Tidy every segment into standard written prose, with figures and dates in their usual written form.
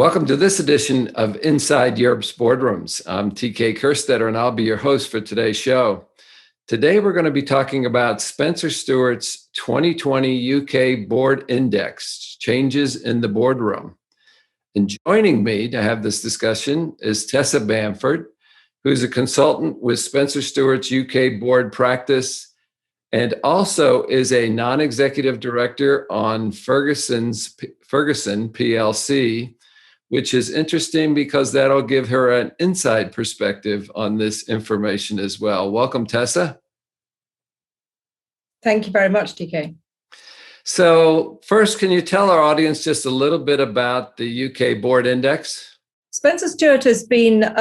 Welcome to this edition of Inside Europe's Boardrooms. I'm TK Kerstetter, and I'll be your host for today's show. Today, we're going to be talking about Spencer Stuart's 2020 UK Board Index, Changes in the Boardroom. And joining me to have this discussion is Tessa Bamford, who's a consultant with Spencer Stuart's UK Board Practice and also is a non-executive director on Ferguson PLC, which is interesting because that'll give her an inside perspective on this information as well. Welcome, Tessa. Thank you very much, TK. So first, can you tell our audience just a little bit about the UK Board Index? Spencer Stuart has been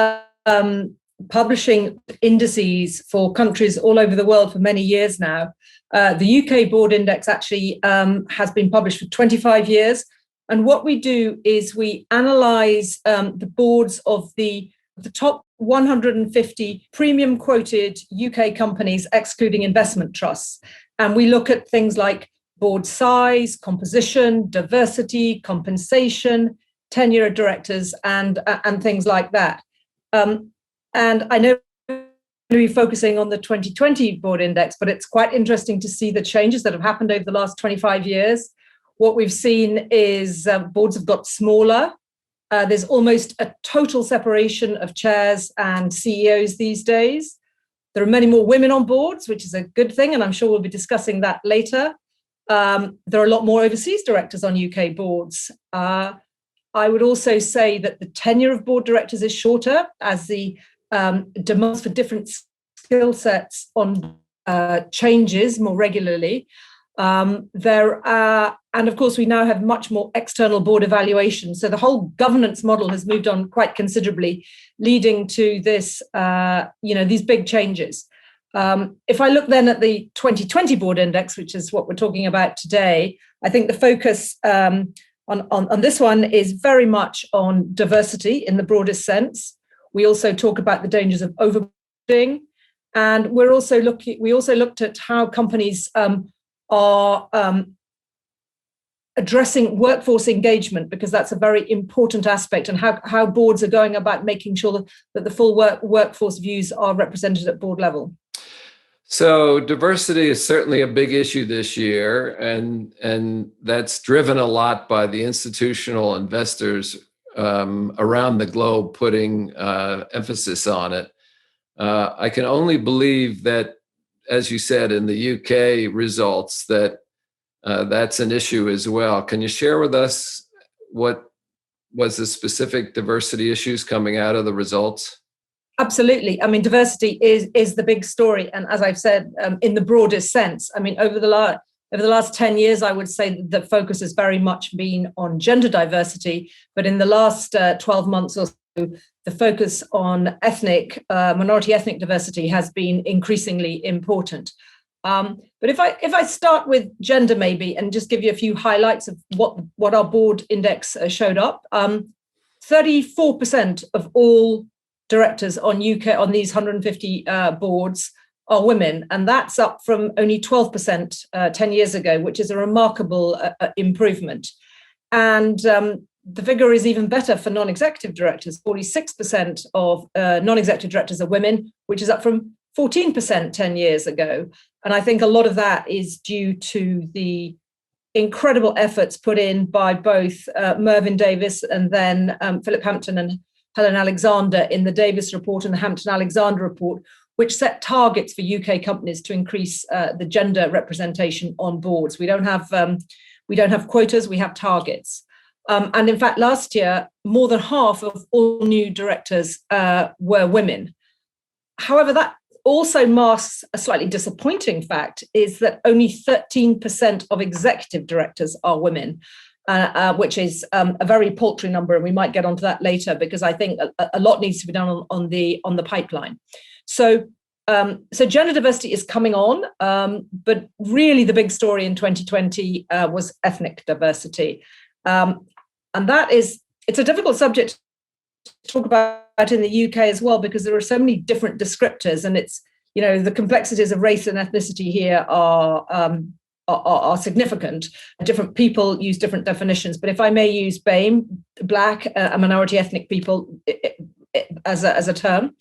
publishing indices for countries all over the world for many years now. The UK Board Index actually has been published for 25 years. And what we do is we analyze the boards of the top 150 premium quoted UK companies, excluding investment trusts. And we look at things like board size, composition, diversity, compensation, tenure of directors, and things like that. And I know we're going to be focusing on the 2020 Board Index, but it's quite interesting to see the changes that have happened over the last 25 years. What we've seen is boards have got smaller. There's almost a total separation of chairs and CEOs these days. There are many more women on boards, which is a good thing, and I'm sure we'll be discussing that later. There are a lot more overseas directors on UK boards. I would also say that the tenure of board directors is shorter as the demands for different skill sets on changes more regularly. And of course, we now have much more external board evaluation. So the whole governance model has moved on quite considerably, leading to this, these big changes. If I look then at the 2020 Board Index, which is what we're talking about today, I think the focus on this one is very much on diversity in the broadest sense. We also talk about the dangers of overboarding, and we also looked at how companies are addressing workforce engagement, because that's a very important aspect, and how boards are going about making sure that the full workforce views are represented at board level. So diversity is certainly a big issue this year, and that's driven a lot by the institutional investors around the globe putting emphasis on it. I can only believe that, as you said, in the UK results, that's an issue as well. Can you share with us what was the specific diversity issues coming out of the results? Absolutely. I mean, diversity is the big story. And as I've said, in the broadest sense, I mean, over the last 10 years, I would say the focus has very much been on gender diversity. But in the last 12 months or so, the focus on minority ethnic diversity has been increasingly important. But if I start with gender maybe, and just give you a few highlights of what our board index showed up, 34% of all directors on these 150 boards are women, and that's up from only 12% 10 years ago, which is a remarkable improvement. And the figure is even better for non-executive directors. 46% of non-executive directors are women, which is up from 14% 10 years ago. And I think a lot of that is due to the incredible efforts put in by both Mervyn Davies and then Philip Hampton and Helen Alexander in the Davies report and the Hampton-Alexander report, which set targets for UK companies to increase the gender representation on boards. We don't have quotas, we have targets. And in fact, last year, more than half of all new directors were women. However, that also masks a slightly disappointing fact, is that only 13% of executive directors are women, which is a very paltry number, and we might get onto that later, because I think a lot needs to be done on the pipeline. So gender diversity is coming on, but really the big story in 2020 was ethnic diversity. And it's a difficult subject to talk about in the UK as well, because there are so many different descriptors, and it's, the complexities of race and ethnicity here are are significant. Different people use different definitions, but if I may use BAME, Black and minority ethnic people, as a term,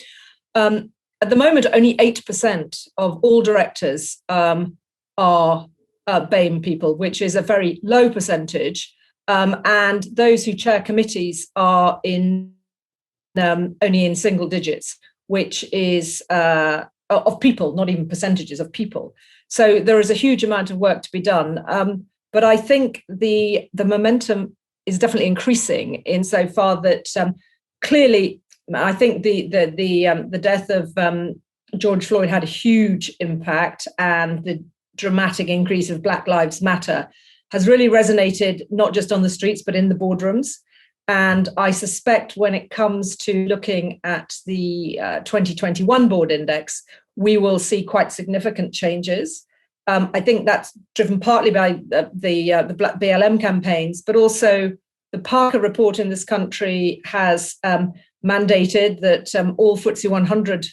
at the moment, only 8% of all directors are BAME people, which is a very low percentage. And those who chair committees are in only in single digits, which is of people, not even percentages of people. So there is a huge amount of work to be done. But I think the momentum is definitely increasing insofar that clearly, I think the death of George Floyd had a huge impact, and the dramatic increase of Black Lives Matter has really resonated not just on the streets, but in the boardrooms. And I suspect when it comes to looking at the 2021 board index, we will see quite significant changes. I think that's driven partly by the Black BLM campaigns, but also the Parker report in this country has mandated that all FTSE 100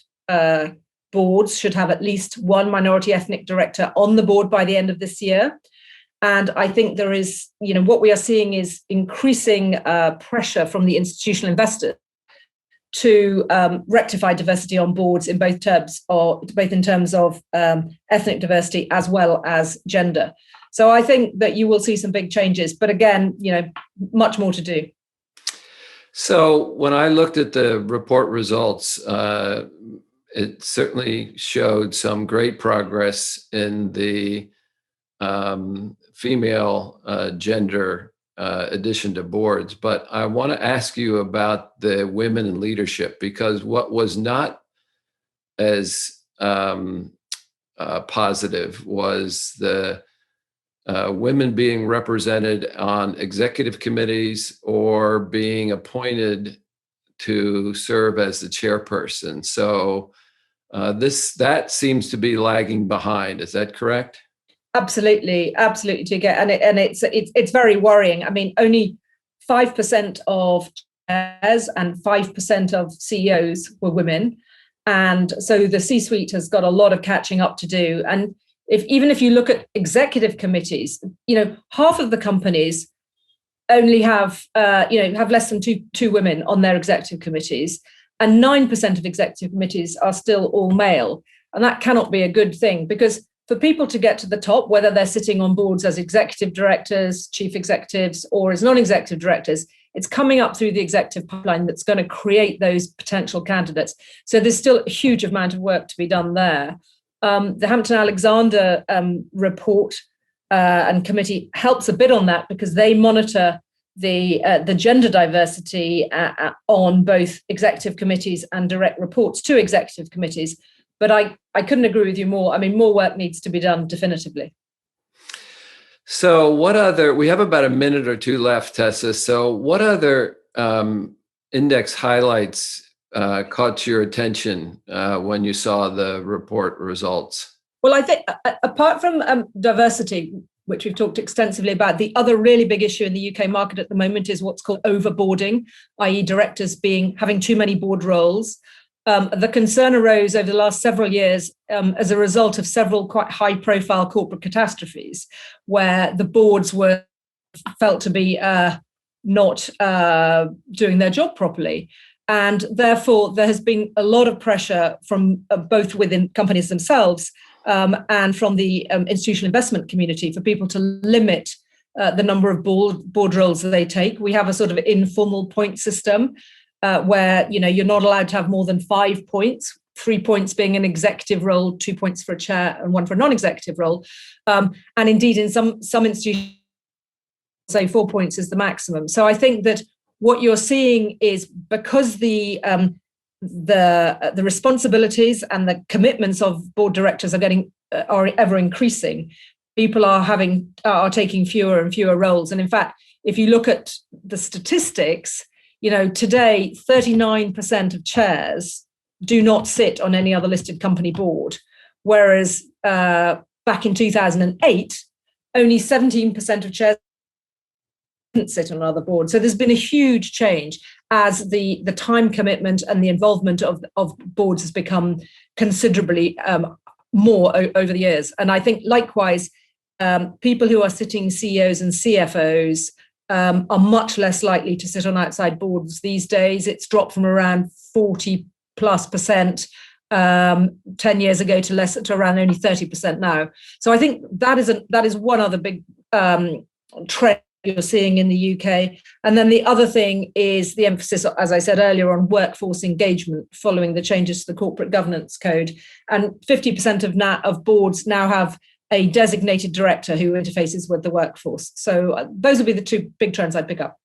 boards should have at least one minority ethnic director on the board by the end of this year. And I think there is, what we are seeing is increasing pressure from the institutional investors to rectify diversity on boards in both terms, or both in terms of ethnic diversity as well as gender. So I think that you will see some big changes, but again, much more to do. So when I looked at the report results, it certainly showed some great progress in the female gender addition to boards. But I want to ask you about the women in leadership, because what was not as positive was the women being represented on executive committees or being appointed to serve as the chairperson. So that seems to be lagging behind. Is that correct? Absolutely, to get, and it's very worrying. I mean, only 5% of chairs and 5% of CEOs were women, and so the C-suite has got a lot of catching up to do. And even if you look at executive committees, half of the companies only have less than two women on their executive committees, and 9% of executive committees are still all male, and that cannot be a good thing, because for people to get to the top, whether they're sitting on boards as executive directors, chief executives, or as non-executive directors, it's coming up through the executive pipeline that's going to create those potential candidates. So there's still a huge amount of work to be done there. The Hampton-Alexander report and committee helps a bit on that, because they monitor the gender diversity on both executive committees and direct reports to executive committees. But I couldn't agree with you more. I mean, more work needs to be done, definitively. So we have about a minute or two left, Tessa. So what other index highlights caught your attention when you saw the report results? Well, I think apart from diversity, which we've talked extensively about, the other really big issue in the UK market at the moment is what's called overboarding, i.e. directors having too many board roles. The concern arose over the last several years as a result of several quite high-profile corporate catastrophes, where the boards were felt to be not doing their job properly. And therefore, there has been a lot of pressure from both within companies themselves and from the institutional investment community for people to limit the number of board roles that they take. We have a sort of informal point system where you're not allowed to have more than 5 points, 3 points being an executive role, 2 points for a chair, and 1 for a non-executive role. And indeed, in some institutions, say 4 points is the maximum. So I think that what you're seeing is, because the responsibilities and the commitments of board directors are ever increasing, people are taking fewer and fewer roles. And in fact, if you look at the statistics, today 39% of chairs do not sit on any other listed company board, whereas back in 2008, only 17% of chairs didn't sit on another board. So there's been a huge change as the time commitment and the involvement of boards has become considerably more over the years. And I think likewise, people who are sitting CEOs and CFOs are much less likely to sit on outside boards these days. It's dropped from around 40+% 10 years ago to around only 30% now. So I think that is one other big trend you're seeing in the UK. And then the other thing is the emphasis, as I said earlier, on workforce engagement following the changes to the corporate governance code. And 50% of boards now have a designated director who interfaces with the workforce. So those would be the two big trends I'd pick up.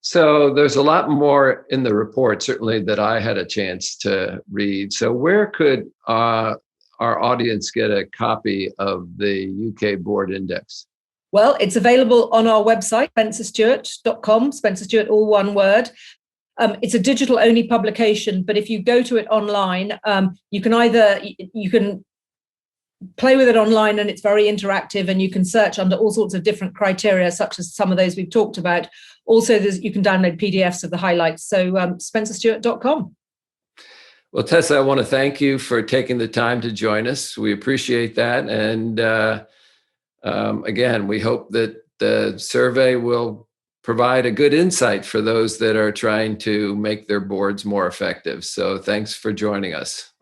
So there's a lot more in the report, certainly, that I had a chance to read. So where could our audience get a copy of the UK Board Index? Well, it's available on our website, spencerstuart.com, Spencer Stuart, all one word. It's a digital-only publication, but if you go to it online, you can play with it online, and it's very interactive, and you can search under all sorts of different criteria, such as some of those we've talked about. Also, you can download PDFs of the highlights. So spencerstuart.com. Well, Tessa, I want to thank you for taking the time to join us. We appreciate that. And again, we hope that the survey will provide a good insight for those that are trying to make their boards more effective. So thanks for joining us.